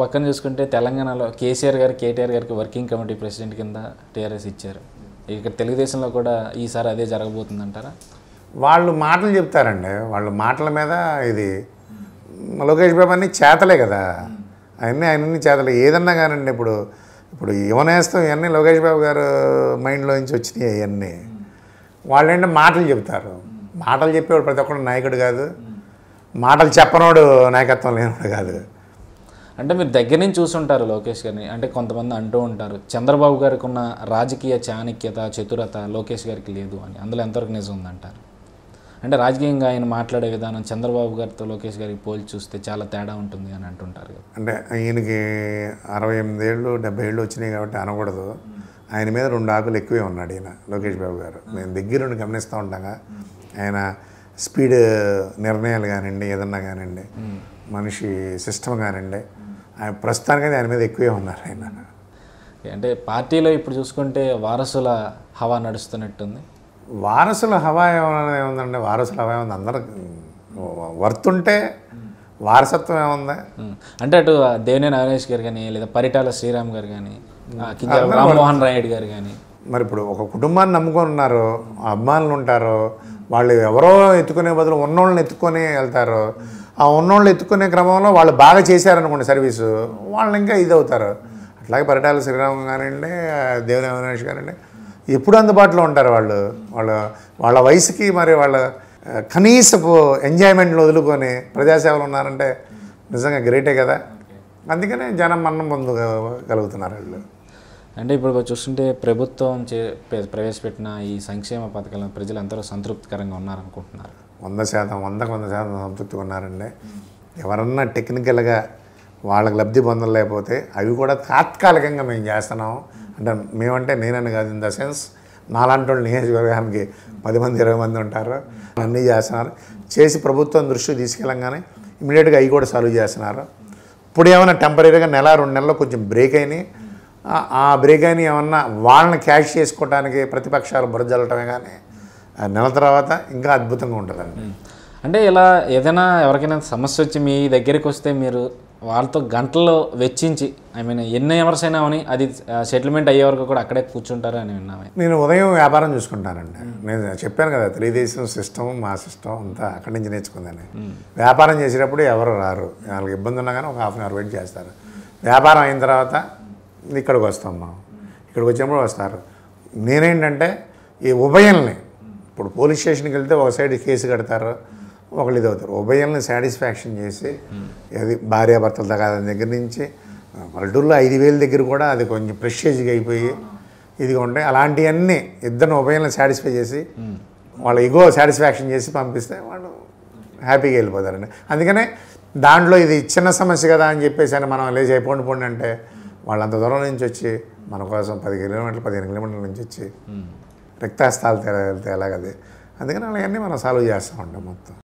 పక్కన చూసుకుంటే తెలంగాణలో కేసీఆర్ గారు కేటీఆర్ గారికి వర్కింగ్ కమిటీ ప్రెసిడెంట్ కింద టీఆర్ఎస్ ఇచ్చారు. ఇక్కడ తెలుగుదేశంలో కూడా ఈసారి అదే జరగబోతుంది అంటారా? వాళ్ళు మాటలు చెప్తారండి, వాళ్ళ మాటల మీద ఇది లోకేష్ బాబు అన్నీ చేతలే కదా, అన్నీ చేతలే. ఏదన్నా కానండి ఇప్పుడు యువనేస్తం ఇవన్నీ లోకేష్ బాబు గారు మైండ్లో నుంచి వచ్చినాయి. అవన్నీ వాళ్ళేంటే మాటలు చెప్తారు. మాటలు చెప్పేవాడు ప్రతి ఒక్కడు నాయకుడు కాదు, మాటలు చెప్పనోడు నాయకత్వం లేనివాడు కాదు. అంటే మీరు దగ్గర నుంచి చూసుంటారు లోకేష్ గారిని. అంటే కొంతమంది అంటూ ఉంటారు చంద్రబాబు గారికి ఉన్న రాజకీయ చాణక్యత చతురత లోకేష్ గారికి లేదు అని. అందులో ఎంతవరకు నిజం ఉందంటారు? అంటే రాజకీయంగా ఆయన మాట్లాడే విధానం చంద్రబాబు గారితో లోకేష్ గారికి పోల్చి చూస్తే చాలా తేడా ఉంటుంది అని అంటుంటారు. అంటే ఈయనకి 68 ఏళ్ళు 70 ఏళ్ళు వచ్చినాయి కాబట్టి అనకూడదు. ఆయన మీద 2 ఆకులు ఎక్కువే ఉన్నాడు ఈయన లోకేష్ బాబు గారు. మేము దగ్గరుండి గమనిస్తూ ఉంటాగా ఆయన స్పీడ్ నిర్ణయాలు కానివ్వండి, ఏదన్నా కానివ్వండి, మనిషి సిస్టమ్ కానివ్వండి, ఆయన ప్రస్తుతానికైతే ఆయన మీద ఎక్కువే ఉన్నారు ఆయన. అంటే పార్టీలో ఇప్పుడు చూసుకుంటే వారసుల హవా నడుస్తున్నట్టుంది. వారసుల హవా ఏముందండి? వారసుల హవా ఏముంది? అందరూ వర్తుంటే వారసత్వం ఏముంది? అంటే అటు దేవినేని అవినాష్ గారు కానీ, లేదా పరిటాల శ్రీరామ్ గారు కానీ, రామ్మోహన్ రాయుడు గారు కానీ, మరి ఇప్పుడు ఒక కుటుంబాన్ని నమ్ముకొని ఉన్నారు, అభిమానులు ఉంటారు. వాళ్ళు ఎవరో ఎత్తుకునే బదులు ఉన్నోళ్ళని ఎత్తుకొని వెళ్తారు. ఆ ఉన్నోళ్ళు ఎత్తుకునే క్రమంలో వాళ్ళు బాగా చేశారనుకోండి సర్వీసు, వాళ్ళు ఇంకా ఇది అవుతారు. అట్లాగే పరిటాల శ్రీరామ్ కానివ్వండి, దేవినేని అవినాష్ కానివ్వండి, ఎప్పుడు అందుబాటులో ఉంటారు వాళ్ళు. వాళ్ళ వయసుకి మరి వాళ్ళ కనీసపు ఎంజాయ్మెంట్లు వదులుకొని ప్రజాసేవలు ఉన్నారంటే నిజంగా గ్రేటే కదా. అందుకనే జనం మన్నం పొందగలుగుతున్నారు వాళ్ళు. అంటే ఇప్పుడు చూస్తుంటే ప్రభుత్వం ప్రవేశపెట్టిన ఈ సంక్షేమ పథకాలను ప్రజలు ఎంతో సంతృప్తికరంగా ఉన్నారనుకుంటున్నారు. 100% సంతృప్తిగా ఉన్నారండి. ఎవరన్నా టెక్నికల్గా వాళ్ళకి లబ్ధి పొందలేకపోతే అవి కూడా తాత్కాలికంగా మేము చేస్తున్నాము. అంటే మేమంటే నేనని కాదు, ఇన్ ద సెన్స్ నాలాంటి వాళ్ళు నియోజకవర్గానికి 10 మంది 20 మంది ఉంటారు, అన్నీ చేస్తున్నారు. చేసి ప్రభుత్వం దృష్టికి తీసుకెళ్ళంగానే ఇమీడియట్గా అవి కూడా సాల్వ్ చేస్తున్నారు. ఇప్పుడు ఏమైనా టెంపరీగా 1-2 నెలల్లో కొంచెం బ్రేక్ అయినాయి. ఆ బ్రేక్ అయినా ఏమన్నా వాళ్ళని క్యాష్ చేసుకోవడానికి ప్రతిపక్షాలు బురజల్లటమే, కానీ నెల తర్వాత ఇంకా అద్భుతంగా ఉంటుందండి. అంటే ఇలా ఏదైనా ఎవరికైనా సమస్య వచ్చి మీ దగ్గరికి వస్తే మీరు వాళ్ళతో గంటల్లో వెచ్చించి ఎన్ని అవర్స్ అయినా అని అది సెటిల్మెంట్ అయ్యే వరకు కూడా అక్కడే కూర్చుంటారు అని విన్నాము. నేను ఉదయం వ్యాపారం చూసుకుంటానండి. నేను చెప్పాను కదా, తెలుగుదేశం సిస్టమ్ మా సిస్టమ్ అంతా అక్కడి నుంచి నేర్చుకుందని. వ్యాపారం చేసేటప్పుడు ఎవరు రారు, వాళ్ళకి ఇబ్బంది ఉన్నా కానీ ఒక ½ అవర్ వెయిట్ చేస్తారు. వ్యాపారం అయిన తర్వాత ఇక్కడికి వస్తాం మనం. ఇక్కడికి వచ్చినప్పుడు వస్తారు. నేనేంటంటే ఈ ఉభయల్ని, ఇప్పుడు పోలీస్ స్టేషన్కి వెళ్తే ఒక సైడ్ కేసు కడతారు, ఒకళ్ళు ఇది అవుతారు. ఉభయల్ని సాటిస్ఫాక్షన్ చేసి, అది భార్యాభర్తల దగ్గర నుంచి పల్లెటూరులో 5,000 దగ్గర కూడా అది కొంచెం ప్రెస్టేజ్గా అయిపోయి ఇదిగా ఉంటాయి. అలాంటివన్నీ ఇద్దరిని ఉభయల్ని సాటిస్ఫై చేసి వాళ్ళ ఇగో సాటిస్ఫాక్షన్ చేసి పంపిస్తే వాళ్ళు హ్యాపీగా వెళ్ళిపోతారండి. అందుకనే దాంట్లో ఇది చిన్న సమస్య కదా అని చెప్పేసి అని మనం లేచి అయిపోండి అంటే వాళ్ళంత దూరం నుంచి వచ్చి మన కోసం 10 కిలోమీటర్లు 15 కిలోమీటర్ల నుంచి వచ్చి రక్తహస్తాలు వెళ్తే ఎలాగది. అందుకని అలాగన్నీ మనం సాల్వ్ చేస్తూ ఉంటాం మొత్తం.